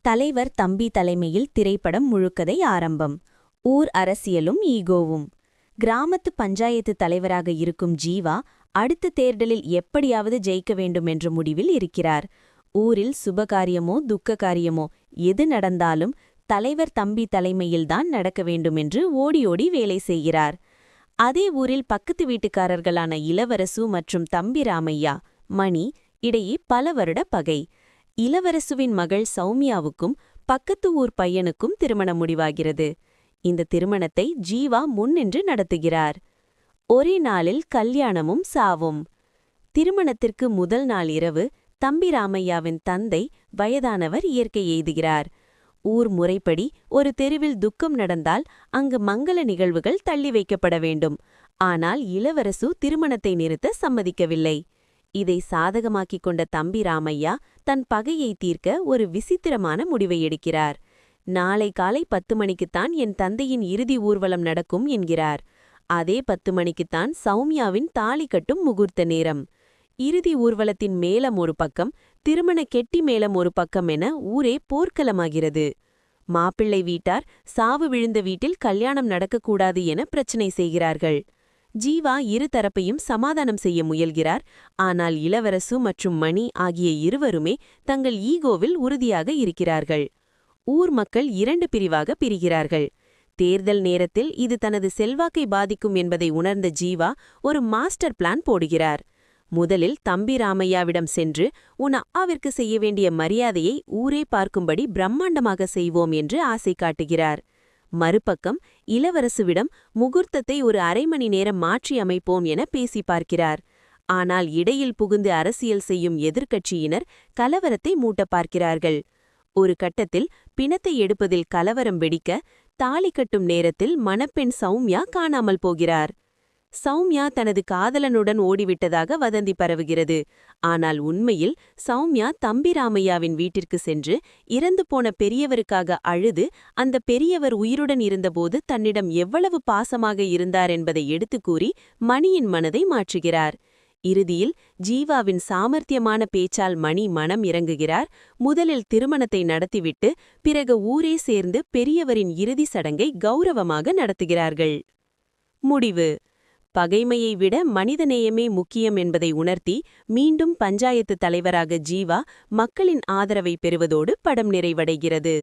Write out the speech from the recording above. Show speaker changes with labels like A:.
A: தலைவர் தம்பி தலைமையில் திரைப்படம் முழுக்கதை ஆரம்பம். ஊர் அரசியலும் ஈகோவும். கிராமத்து பஞ்சாயத்து தலைவராக இருக்கும் ஜீவா அடுத்த தேர்தலில் எப்படியாவது ஜெயிக்க வேண்டும் என்ற முடிவில் இருக்கிறார். ஊரில் சுபகாரியமோ துக்க காரியமோ எது நடந்தாலும் தலைவர் தம்பி தலைமையில்தான் நடக்க வேண்டுமென்று ஓடி ஓடி வேலை செய்கிறார். அதே ஊரில் பக்கத்து வீட்டுக்காரர்களான இளவரசு மற்றும் தம்பி ராமையா மணி இடையே பல வருட பகை. இளவரசுவின் மகள் சௌமியாவுக்கும் பக்கத்து ஊர் பையனுக்கும் திருமணம் முடிவாகிறது. இந்த திருமணத்தை ஜீவா முன்னின்று நடத்துகிறார். ஒரே நாளில் கல்யாணமும் சாவும். திருமணத்திற்கு முதல் நாள் இரவு தம்பி ராமையாவின் தந்தை வயதானவர் இயற்கை எய்துகிறார். ஊர் முறைப்படி ஒரு தெருவில் துக்கம் நடந்தால் அங்கு மங்கள நிகழ்வுகள் தள்ளி வைக்கப்பட வேண்டும். ஆனால் இளவரசு திருமணத்தை நிறுத்த சம்மதிக்கவில்லை. இதை சாதகமாக்கிக் கொண்ட தம்பி ராமையா தன் பகையை தீர்க்க ஒரு விசித்திரமான முடிவை எடுக்கிறார். நாளை காலை 10 மணிக்குத்தான் என் தந்தையின் இறுதி ஊர்வலம் நடக்கும் என்கிறார். அதே 10 மணிக்குத்தான் சௌமியாவின் தாலி கட்டும் முகூர்த்த நேரம். இறுதி ஊர்வலத்தின் மேலம் ஒரு பக்கம், திருமண கெட்டி மேலம் ஒரு பக்கம் என ஊரே போர்க்களமாகிறது. மாப்பிள்ளை வீட்டார் சாவு விழுந்த வீட்டில் கல்யாணம் நடக்கக்கூடாது என பிரச்சனை செய்கிறார்கள். ஜீவா இரு தரப்பையும் சமாதானம் செய்ய முயல்கிறார். ஆனால் இளவரசு மற்றும் மணி ஆகிய இருவருமே தங்கள் ஈகோவில் உறுதியாக இருக்கிறார்கள். ஊர் மக்கள் 2 பிரிவாக பிரிகிறார்கள். தேர்தல் நேரத்தில் இது தனது செல்வாக்கை பாதிக்கும் என்பதை உணர்ந்த ஜீவா ஒரு மாஸ்டர் பிளான் போடுகிறார். முதலில் தம்பி ராமையாவிடம் சென்று உன் அப்பாவிற்கு செய்ய வேண்டிய மரியாதையை ஊரே பார்க்கும்படி பிரம்மாண்டமாக செய்வோம் என்று ஆசை காட்டுகிறார். மறுபக்கம் இளவரசுவிடம் முகூர்த்தத்தை ஒரு அரை மணி நேரம் மாற்றி அமைப்போம் என பேசி பார்க்கிறார். ஆனால் இடையில் புகுந்து அரசியல் செய்யும் எதிர்க்கட்சியினர் கலவரத்தை மூட்ட பார்க்கிறார்கள். ஒரு கட்டத்தில் பிணத்தை எடுப்பதில் கலவரம் வெடிக்க தாலி கட்டும் நேரத்தில் மணப்பெண் சௌமியா காணாமல் போகிறார். சௌமியா தனது காதலனுடன் ஓடிவிட்டதாக வதந்தி பரவுகிறது. ஆனால் உண்மையில் சௌமியா தம்பி ராமையாவின் வீட்டிற்கு சென்று இறந்து போன பெரியவருக்காக அழுது அந்த பெரியவர் உயிருடன் இருந்தபோது தன்னிடம் எவ்வளவு பாசமாக இருந்தார் என்பதை எடுத்துக் கூறி மணியின் மனதை மாற்றுகிறார். இறுதியில் ஜீவாவின் சாமர்த்தியமான பேச்சால் மணி மனம் இறங்குகிறார். முதலில் திருமணத்தை நடத்திவிட்டு பிறகு ஊரே சேர்ந்து பெரியவரின் இறுதி சடங்கை கௌரவமாக நடத்துகிறார்கள். முடிவு: பகைமையை விட மனிதநேயமே முக்கியம் என்பதை உணர்த்தி மீண்டும் பஞ்சாயத்து தலைவராக ஜீவா மக்களின் ஆதரவை பெறுவதோடு படம் நிறைவடைகிறது.